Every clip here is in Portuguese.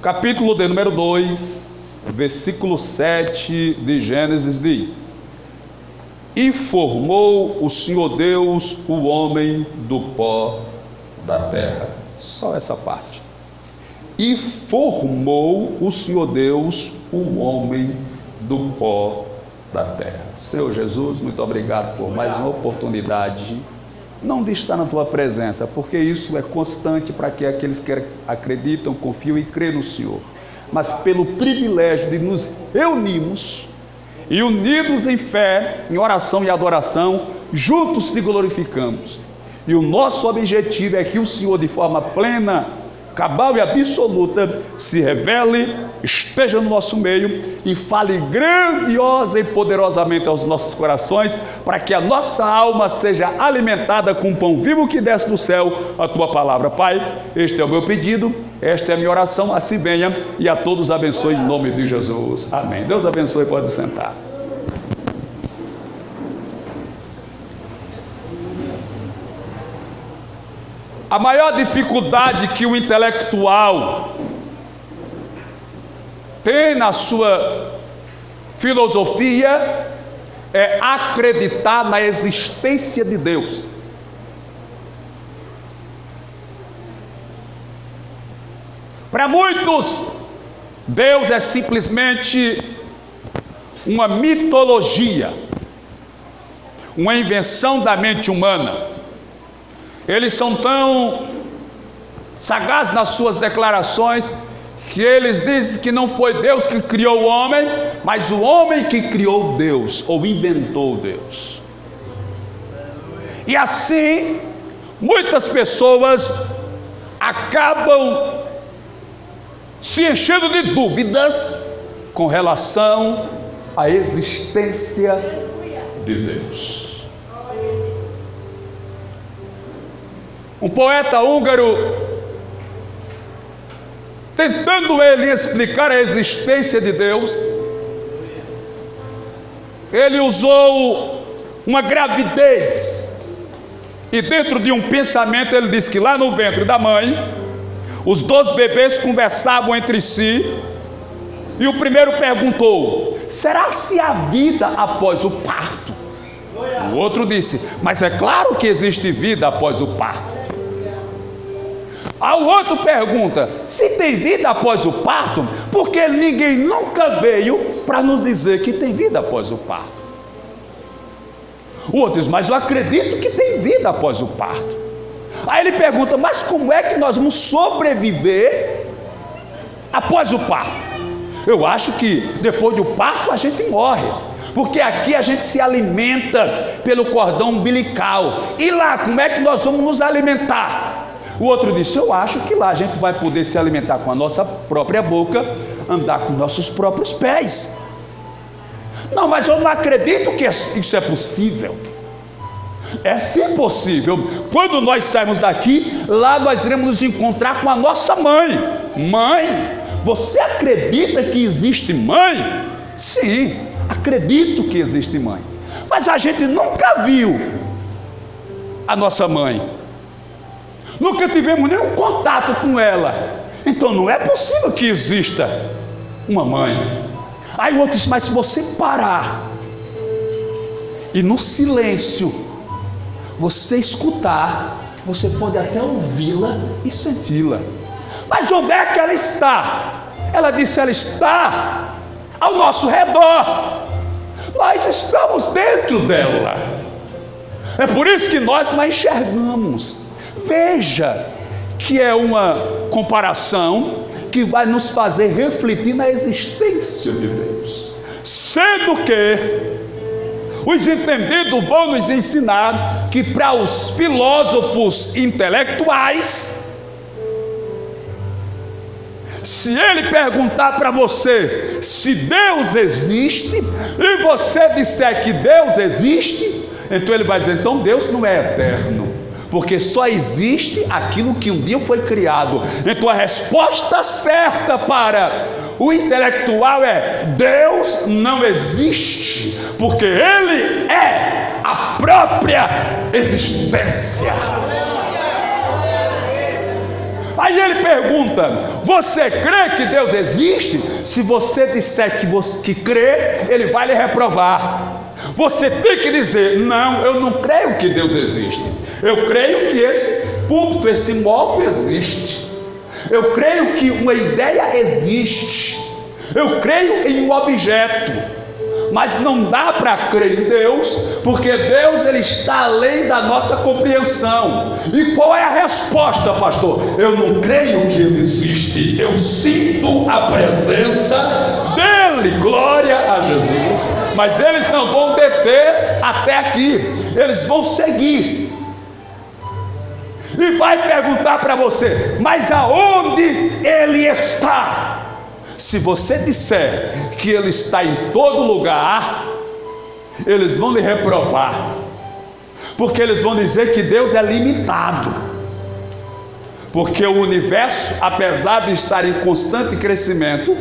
capítulo de número 2, versículo 7 de Gênesis diz: E formou o Senhor Deus o homem do pó da terra. Só essa parte. E formou o Senhor Deus o homem do pó da terra. Senhor Jesus, muito obrigado por mais uma oportunidade, não de estar na tua presença, porque isso é constante para que aqueles que acreditam, confiam e creem no Senhor, mas pelo privilégio de nos reunirmos e unidos em fé, em oração e adoração, juntos te glorificamos. E o nosso objetivo é que o Senhor, de forma plena, cabal e absoluta, se revele, esteja no nosso meio e fale grandiosa e poderosamente aos nossos corações, para que a nossa alma seja alimentada com o pão vivo que desce do céu, a tua palavra. Pai, este é o meu pedido, esta é a minha oração, assim venha e a todos abençoe em nome de Jesus. Amém. Deus abençoe, pode sentar. A maior dificuldade que o intelectual tem na sua filosofia é acreditar na existência de Deus. Para muitos, Deus é simplesmente uma mitologia, uma invenção da mente humana. Eles são tão sagazes nas suas declarações que eles dizem que não foi Deus que criou o homem, mas o homem que criou Deus, ou inventou Deus. E assim, muitas pessoas acabam se enchendo de dúvidas com relação à existência de Deus. Um poeta húngaro, tentando ele explicar a existência de Deus, ele usou uma gravidez, e dentro de um pensamento ele disse que lá no ventre da mãe, os 2 bebês conversavam entre si, e o primeiro perguntou: será se há vida após o parto? O outro disse: mas é claro que existe vida após o parto. Aí o outro pergunta: se tem vida após o parto, porque ninguém nunca veio para nos dizer que tem vida após o parto. O outro diz: mas eu acredito que tem vida após o parto. Aí ele pergunta: mas como é que nós vamos sobreviver após o parto? Eu acho que depois do parto a gente morre, porque aqui a gente se alimenta pelo cordão umbilical, e lá como é que nós vamos nos alimentar? O outro disse: eu acho que lá a gente vai poder se alimentar com a nossa própria boca, andar com nossos próprios pés. Não, mas eu não acredito que isso é possível. É sim possível. Quando nós sairmos daqui, lá nós iremos nos encontrar com a nossa mãe. Mãe, você acredita que existe mãe? Sim, acredito que existe mãe, mas a gente nunca viu a nossa mãe, nunca tivemos nenhum contato com ela, então não é possível que exista uma mãe. Aí o outro disse: mas se você parar e no silêncio você escutar, você pode até ouvi-la e senti-la. Mas onde é que ela está? Ela disse: ela está ao nosso redor, nós estamos dentro dela, é por isso que nós não a enxergamos. Veja que é uma comparação que vai nos fazer refletir na existência de Deus, sendo que os entendidos vão nos ensinar que para os filósofos intelectuais, se ele perguntar para você se Deus existe, e você disser que Deus existe, então ele vai dizer: então Deus não é eterno, porque só existe aquilo que um dia foi criado. Então a resposta certa para o intelectual é: Deus não existe, porque Ele é a própria existência. Aí ele pergunta: você crê que Deus existe? Se você disser que crê, ele vai lhe reprovar. Você tem que dizer: não, eu não creio que Deus existe. Eu creio que esse púlpito, esse móvel existe. Eu creio que uma ideia existe. Eu creio em um objeto. Mas não dá para crer em Deus, porque Deus ele está além da nossa compreensão. E qual é a resposta, pastor? Eu não creio que Ele existe. Eu sinto a presença dEle. Glória a Jesus. Mas eles não vão deter até aqui. Eles vão seguir. E vai perguntar para você: mas aonde Ele está? Se você disser que Ele está em todo lugar, eles vão lhe reprovar, porque eles vão dizer que Deus é limitado, porque o universo, apesar de estar em constante crescimento,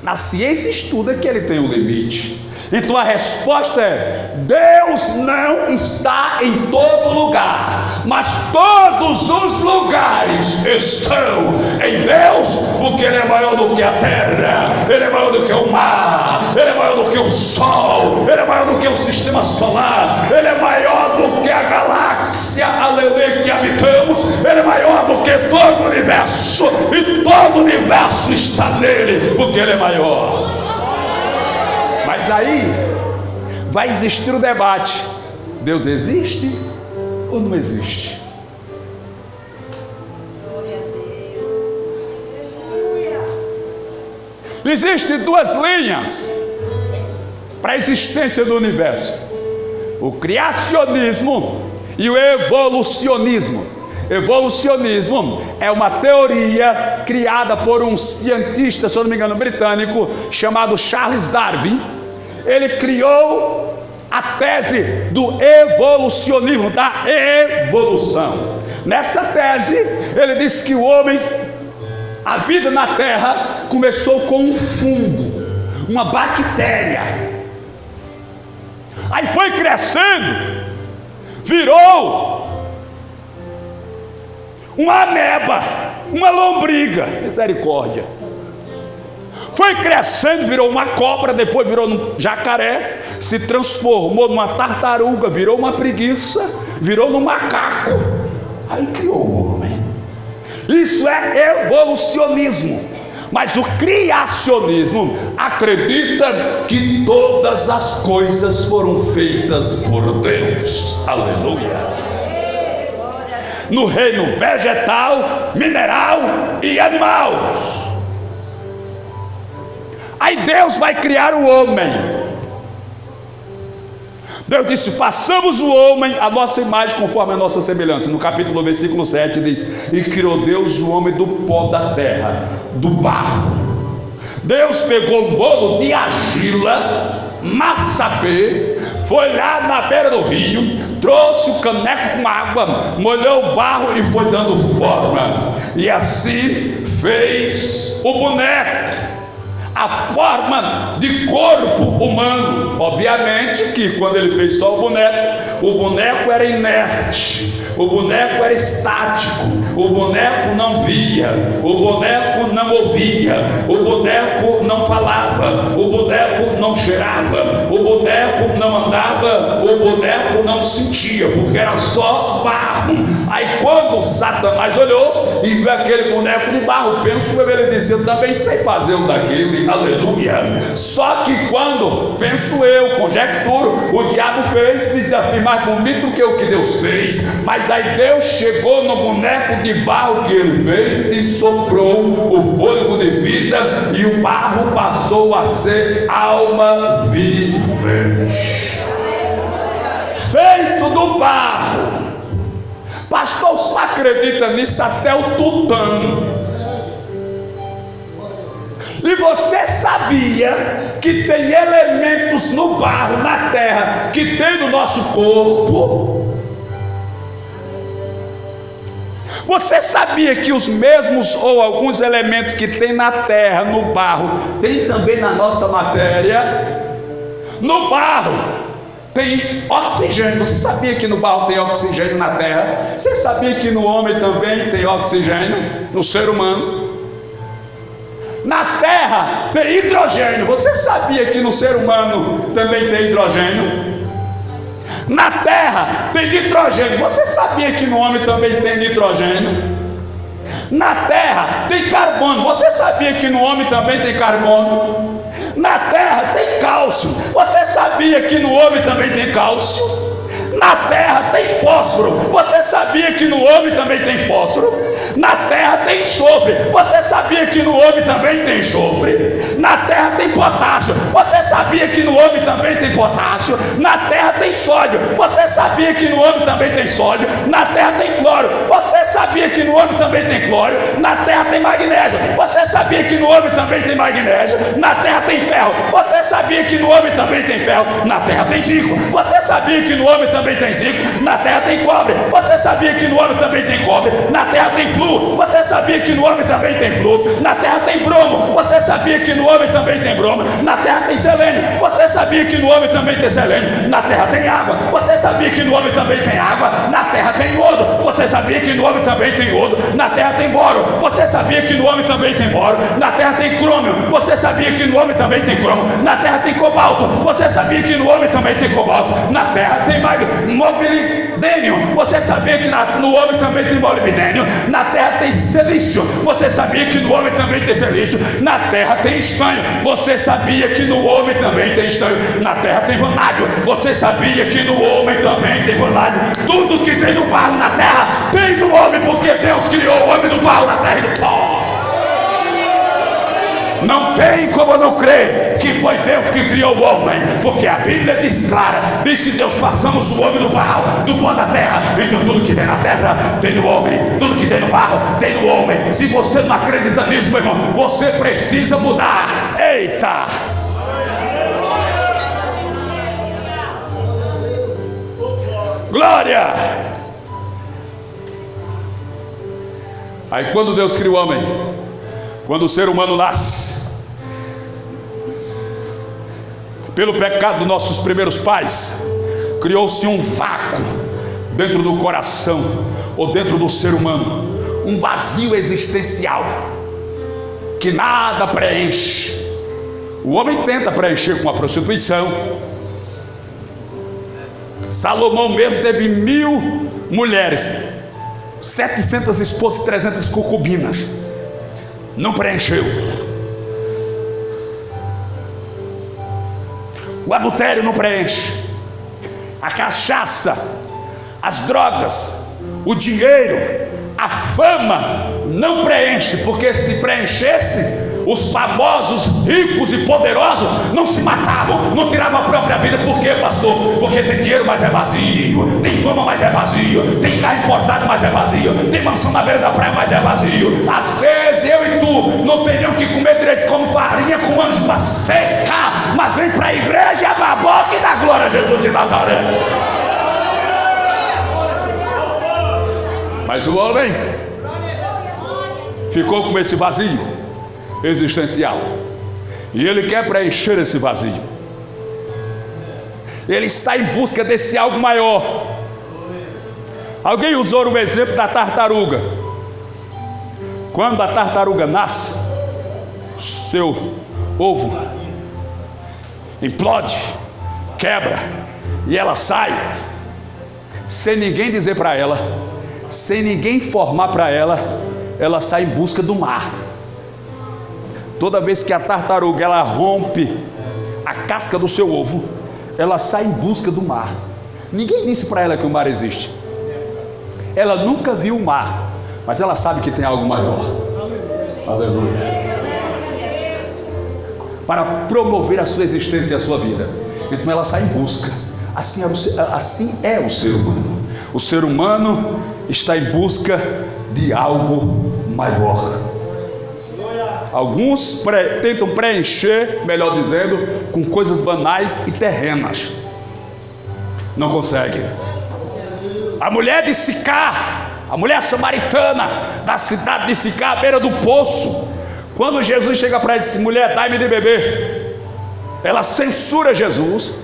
na ciência estuda que ele tem um limite. Então a resposta é: Deus não está em todo lugar, mas todos os lugares estão em Deus, porque Ele é maior do que a terra, Ele é maior do que o mar, Ele é maior do que o sol, Ele é maior do que o sistema solar, Ele é maior do que a galáxia, aleluia, que habitamos. Ele é maior do que todo o universo, e todo o universo está nele, porque Ele é maior. Mas aí vai existir o debate: Deus existe ou não existe? Existem duas linhas para a existência do universo: o criacionismo e o evolucionismo. Evolucionismo é uma teoria criada por um cientista, se eu não me engano, britânico, chamado Charles Darwin. Ele criou a tese do evolucionismo, da evolução. Nessa tese, ele diz que o homem, a vida na Terra, começou com um fungo, uma bactéria. Aí foi crescendo, virou uma ameba, uma lombriga, misericórdia. Foi crescendo, virou uma cobra, depois virou um jacaré, se transformou numa tartaruga, virou uma preguiça, virou num macaco. Aí criou o homem. Isso é evolucionismo. Mas o criacionismo acredita que todas as coisas foram feitas por Deus. Aleluia. No reino vegetal, mineral e animal. Aí Deus vai criar o homem. Deus disse: façamos o homem à nossa imagem, conforme a nossa semelhança. No capítulo, versículo 7 diz: e criou Deus o homem do pó da terra, do barro. Deus pegou um bolo de argila, massapê, foi lá na beira do rio, trouxe o caneco com água, molhou o barro e foi dando forma. E assim fez o boneco, a forma de corpo humano. Obviamente que quando ele fez só o boneco era inerte, o boneco era estático, o boneco não via, o boneco não ouvia, o boneco não falava, o boneco não cheirava, o boneco não andava, o boneco não sentia, porque era só barro. Aí quando Satanás olhou e viu aquele boneco de barro, penso eu, ele disse: eu também sei fazer um daquele. Aleluia. Só que quando, penso eu, conjecturo, o diabo fez desafirmar comigo do que o que Deus fez. Mas aí Deus chegou no boneco de barro que ele fez e soprou o fôlego de vida, e o barro passou a ser alma vivente, feito do barro. Pastor, só acredita nisso até o tutano. E você sabia que tem elementos no barro, na terra, que tem no nosso corpo? Você sabia que os mesmos ou alguns elementos que tem na terra, no barro, tem também na nossa matéria? No barro tem oxigênio. Você sabia que no barro tem oxigênio na terra? Você sabia que no homem também tem oxigênio? No ser humano? Na terra tem hidrogênio. Você sabia que no ser humano também tem hidrogênio? Na terra tem nitrogênio. Você sabia que no homem também tem nitrogênio? Na terra tem carbono. Você sabia que no homem também tem carbono? Na terra tem cálcio. Você sabia que no homem também tem cálcio? Na terra tem fósforo. Você sabia que no homem também tem fósforo? Na terra tem enxofre. Você sabia que no homem também tem enxofre? Na terra tem potássio. Você sabia que no homem também tem potássio? Na terra tem sódio. Você sabia que no homem também tem sódio? Na terra tem cloro. Você sabia que no homem também tem cloro? Na terra tem magnésio. Você sabia que no homem também tem magnésio? Na terra tem ferro. Você sabia que no homem também tem ferro? Na terra tem zinco. Você sabia que no homem também tem zinco? Na terra tem cobre. Você sabia que no homem também tem cobre? Na terra tem flúor. Você sabia que no homem também tem flúor? Na terra tem bromo. Você sabia que no homem também tem bromo? Na terra tem selênio. Você sabia que no homem também tem selênio? Na terra tem água. Você sabia que no homem também tem água? Na terra tem iodo. Você sabia que no homem também tem iodo? Na terra tem boro. Você sabia que no homem também tem boro? Na terra tem crômio. Você sabia que no homem também tem crômio? Na terra tem cobalto. Você sabia que no homem também tem cobalto? Na terra tem molibdênio. Você sabia que no homem também tem molibdênio? Na terra tem silício. Você sabia que no homem também tem silício? Na terra tem estanho. Você sabia que no homem também tem estanho? Na terra tem vanádio. Você sabia que no homem também tem vanádio? Tudo que tem no barro na terra tem no homem, porque Deus criou o homem do barro, na terra e do pó. Não tem como não crer que foi Deus que criou o homem, porque a Bíblia diz clara: disse Deus, façamos o homem do barro, do pó da terra. Então tudo que tem na terra tem no homem, tudo que tem no barro tem no homem. Se você não acredita nisso, meu irmão, você precisa mudar. Eita! Glória! Aí quando Deus cria o homem, quando o ser humano nasce, pelo pecado dos nossos primeiros pais, criou-se um vácuo dentro do coração ou dentro do ser humano, um vazio existencial que nada preenche. O homem tenta preencher com a prostituição. Salomão mesmo teve 1000 mulheres, 700 esposas e 300 concubinas. Não preencheu. O adultério não preenche. A cachaça, as drogas, o dinheiro, a fama não preenche, porque se preenchesse, os famosos, ricos e poderosos não se matavam, não tiravam a própria vida. Por quê, pastor? Porque tem dinheiro, mas é vazio. Tem fama, mas é vazio. Tem carro importado, mas é vazio. Tem mansão na beira da praia, mas é vazio. Às vezes eu e tu não teriam que comer direito, como farinha com anjo para secar, mas vem para a igreja, baboca, e dá glória a Jesus de Nazaré. Mas o homem ficou com esse vazio existencial, e ele quer preencher esse vazio. Ele está em busca desse algo maior. Alguém usou o exemplo da tartaruga. Quando a tartaruga nasce, seu ovo implode, quebra, e ela sai, sem ninguém dizer para ela, sem ninguém informar para ela, ela sai em busca do mar. Toda vez que a tartaruga ela rompe a casca do seu ovo, ela sai em busca do mar. Ninguém disse para ela que o mar existe. Ela nunca viu o mar, mas ela sabe que tem algo maior. Aleluia. Para promover a sua existência e a sua vida. Então ela sai em busca. Assim é o ser humano. O ser humano está em busca de algo maior. Alguns tentam preencher, melhor dizendo, com coisas banais e terrenas. Não conseguem. A mulher de Sicar, a mulher samaritana da cidade de Sicar, à beira do poço, quando Jesus chega para ela e diz: mulher, dai-me de beber, ela censura Jesus,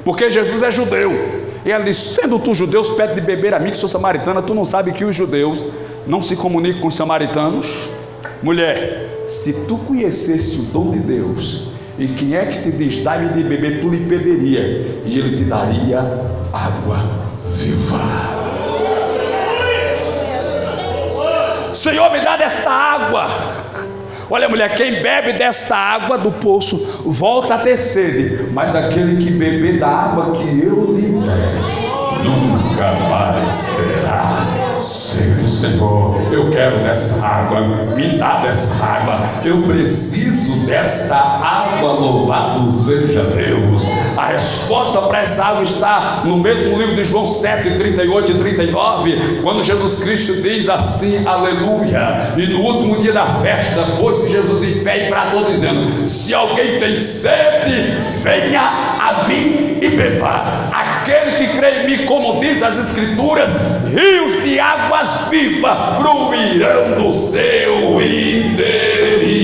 porque Jesus é judeu. E ela disse: sendo tu judeu, pede de beber a mim que sou samaritana. Tu não sabe que os judeus não se comunicam com os samaritanos? Mulher, se tu conhecesse o dom de Deus, e quem é que te diz, dá-me de beber, tu lhe pediria, e ele te daria água viva. Senhor, me dá dessa água. Olha, mulher, quem bebe desta água do poço volta a ter sede, mas aquele que beber da água que eu lhe der, nunca mais terá sede. Senhor, eu quero dessa água, me dá dessa água, eu preciso desta água, louvado seja Deus. A resposta para essa água está no mesmo livro de João 7, 38 e 39, quando Jesus Cristo diz assim, aleluia, e no último dia da festa, pôs-se Jesus em pé e bradou dizendo: se alguém tem sede, venha a mim e beba. Aquele que crê em mim, como diz as Escrituras, rios de águas vivas fluirão do seu interior.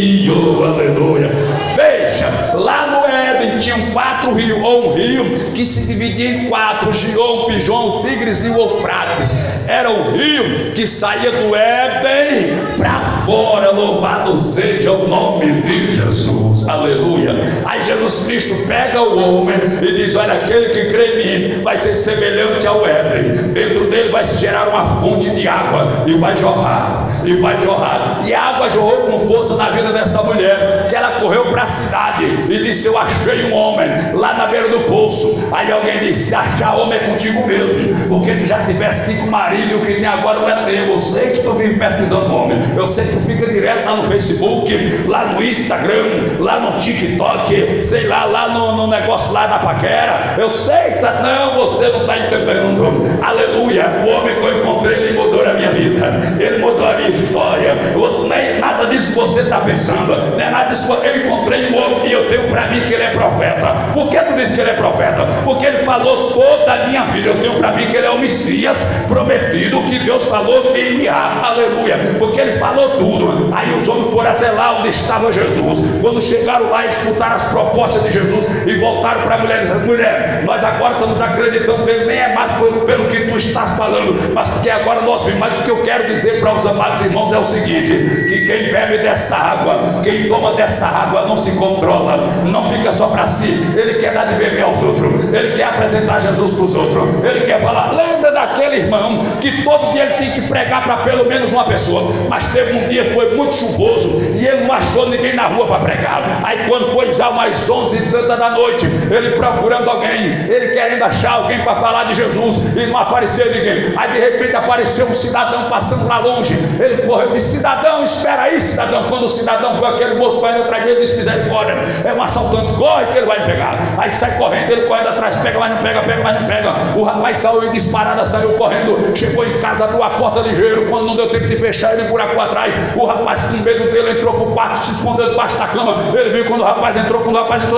Aleluia. Veja, lá no Éden tinham 4 rios, ou um rio que se dividia em 4: Gihon, Pison, Tigres e Eufrates. Era o rio que saía do Éden para fora. Louvado seja o nome de Jesus. Aleluia. Aí Jesus Cristo pega o homem e diz: olha, aquele que crê em mim vai ser semelhante ao Éden. Dentro dele vai se gerar uma fonte de água, e vai jorrar, e vai jorrar. E a água jorrou com força na vida dessa mulher, que ela correu para a cidade e disse: eu achei um homem lá na beira do poço. Aí alguém disse: se achar homem é contigo mesmo, porque tu já tivesse 5 maridos e o que tem agora não é teu. Eu sei que tu vive pesquisando homem, eu sei que tu fica direto lá no Facebook, lá no Instagram, lá no TikTok, sei lá, lá no negócio lá da paquera. Eu sei que tá... não, você não está entendendo. Aleluia. O homem que eu encontrei, ele mudou a minha vida, ele mudou a minha história. Você, não é nada disso que você está pensando, não é nada disso. Eu encontrei um homem e eu tenho para mim que ele é profeta. Por que tu disse que ele é profeta? Porque ele falou toda a minha vida. Eu tenho para mim que ele é o Messias prometido, que Deus falou que ele há. Aleluia. Porque ele falou tudo. Aí os homens foram até lá onde estava Jesus. Quando chegaram lá, escutaram as propostas de Jesus e voltaram para a mulher e disseram: mulher, nós agora estamos acreditando nele, nem é mais pelo que tu estás falando, mas porque agora nós vimos. Mas o que eu quero dizer para os amados irmãos é o seguinte: que quem bebe dessa água, quem toma dessa água, não se controla, não fica só para si. Ele quer dar de beber aos outros, ele quer apresentar Jesus para os outros, ele quer falar. Lembra daquele irmão que todo dia ele tem que pregar para pelo menos uma pessoa, mas teve um dia que foi muito chuvoso e ele não achou ninguém na rua para pregar. Aí quando foi já umas 11h30 da noite, ele procurando alguém, ele querendo achar alguém para falar de Jesus, e não apareceu ninguém. Aí de repente apareceu um cidadão passando lá longe. Ele correu e disse: cidadão, espera aí, cidadão. Quando o cidadão foi aquele moço correndo atrás dele, ele disse: misericórdia, é um assaltante, corre que ele vai me pegar. Aí sai correndo, ele correndo atrás, pega, mas não pega, pega, mas não pega. O rapaz saiu em disparada, saiu correndo, chegou em casa, abriu a porta ligeiro. Quando não deu tempo de fechar, ele buracou atrás. O rapaz, com medo dele, entrou pro quarto, se escondeu debaixo da cama. Ele viu quando o rapaz entrou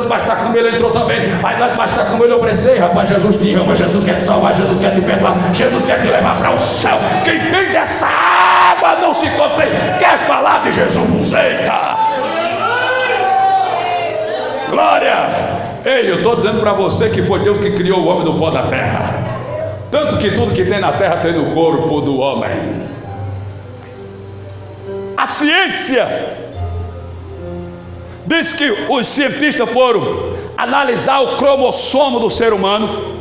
debaixo da cama, ele entrou também. Aí lá debaixo da cama ele ofereceu: rapaz, Jesus te ama, Jesus quer te salvar, Jesus quer te perdoar, Jesus quer te levar para o céu. Quem tem dessa água não se contém, quer falar de Jesus. Eita! Glória! Ei, eu estou dizendo para você que foi Deus que criou o homem do pó da terra. Tanto que tudo que tem na terra tem no corpo do homem. A ciência diz que os cientistas foram analisar o cromossomo do ser humano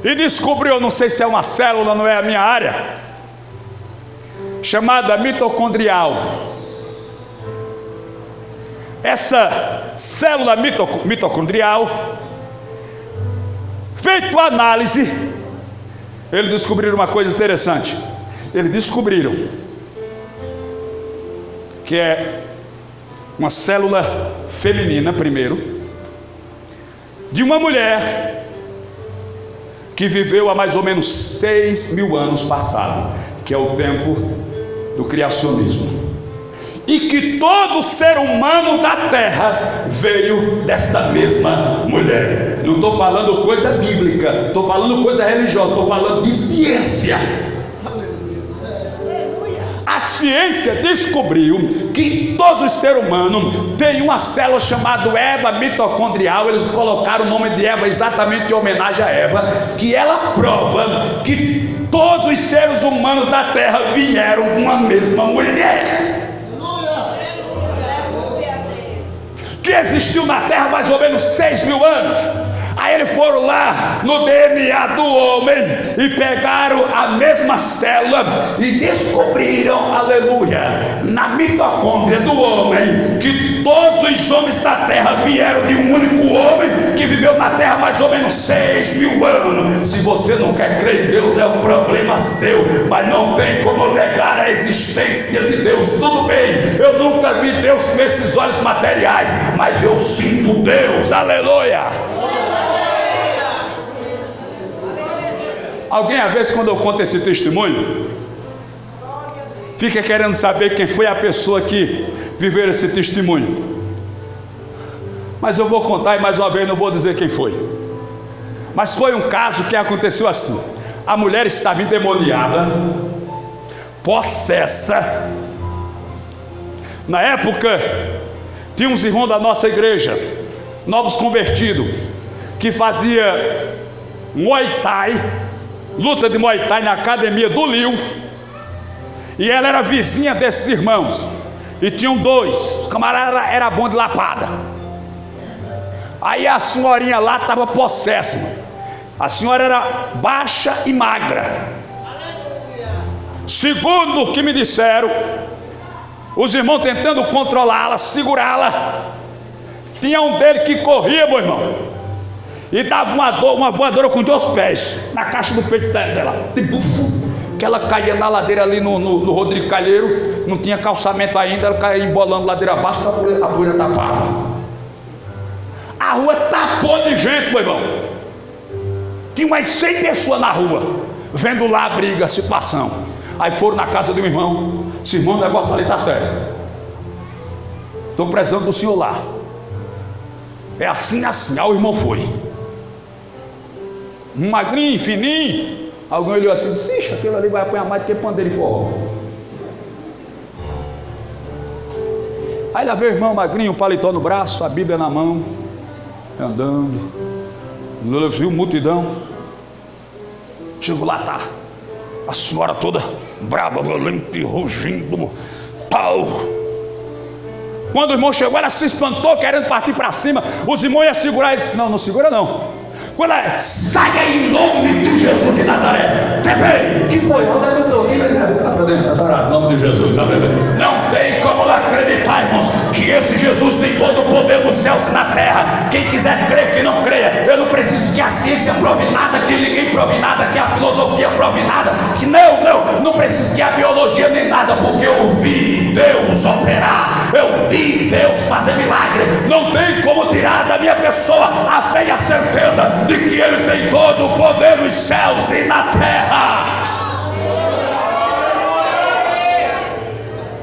e descobriu, não sei se é uma célula, não é a minha área, chamada mitocondrial. Essa célula mitocondrial, feito a análise, eles descobriram uma coisa interessante. Eles descobriram que é uma célula feminina, primeiro, de uma mulher que viveu há mais ou menos 6.000 anos passado, que é o tempo do criacionismo, e que todo ser humano da terra veio desta mesma mulher. Não estou falando coisa bíblica, estou falando coisa religiosa, estou falando de ciência. A A ciência descobriu que todos os seres humanos têm uma célula chamada Eva mitocondrial. Eles colocaram o nome de Eva exatamente em homenagem a Eva, que ela prova que todos os seres humanos da Terra vieram de uma mesma mulher, que existiu na Terra mais ou menos 6.000 anos. Aí eles foram lá no DNA do homem e pegaram a mesma célula e descobriram, aleluia, na mitocôndria do homem, que todos os homens da terra vieram de um único homem que viveu na terra mais ou menos 6.000 anos. Se você não quer crer em Deus, é um problema seu, mas não tem como negar a existência de Deus. Tudo bem, eu nunca vi Deus com esses olhos materiais, mas eu sinto Deus, aleluia. Alguém, às vezes, quando eu conto esse testemunho, fica querendo saber quem foi a pessoa que viveu esse testemunho. Mas eu vou contar e mais uma vez não vou dizer quem foi. Mas foi um caso que aconteceu assim: a mulher estava endemoniada, possessa. Na época, tinha uns irmãos da nossa igreja, novos convertidos, que fazia Muay Thai, luta de Muay Thai na academia do Liu, e ela era vizinha desses irmãos, e tinham dois, os camaradas eram bons de lapada. Aí a senhorinha lá estava possessa, a senhora era baixa e magra. Segundo o que me disseram, os irmãos tentando controlá-la, segurá-la, tinha um deles que corria, meu irmão, e dava uma voadora com 2 pés na caixa do peito dela, que ela caía na ladeira ali no Rodrigo Calheiro, não tinha calçamento ainda, ela caía embolando ladeira abaixo, a poeira tapava. A rua tapou de gente, meu irmão. Tinha umas 100 pessoas na rua, vendo lá a briga, a situação. Aí foram na casa de um irmão: esse irmão, o negócio ali está sério, estou precisando do senhor lá. É assim, assim. Aí o irmão foi, um magrinho, fininho. Alguém olhou assim e disse: ixi, aquele ali vai apanhar mais do que pandeiro e forró. Aí lá veio o irmão magrinho, um paletó no braço, a Bíblia na mão, andando. Lula viu multidão. Chegou lá, tá a senhora toda brava, violenta e rugindo, tal. Quando o irmão chegou, ela se espantou, querendo partir para cima. Os irmãos iam segurar ele. Não, não segura não. Quando ela: saia em nome de Jesus de Nazaré. Que foi? Onde eu estou? Quem vai dizer? Para dentro, Nazaré, em nome de Jesus. Não tem como acreditar, irmãos, que esse Jesus tem todo o poder dos céus e na terra. Quem quiser crer, que não creia. Eu não preciso que a ciência prove nada, que ninguém prove nada, que a filosofia prove nada, que não preciso que a biologia nem nada, porque eu vi Deus operar, eu vi Deus fazer milagre. Não tem como tirar da minha pessoa a fé e a certeza de que Ele tem todo o poder nos céus e na terra.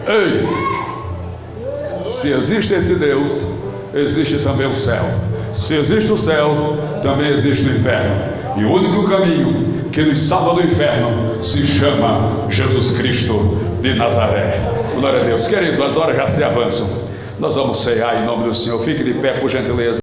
Ei, se existe esse Deus, existe também o céu. Se existe o céu, também existe o inferno. E o único caminho que nos salva do inferno se chama Jesus Cristo de Nazaré. Glória a Deus. Querido, as horas já se avançam. Nós vamos ceiar em nome do Senhor. Fique de pé, por gentileza.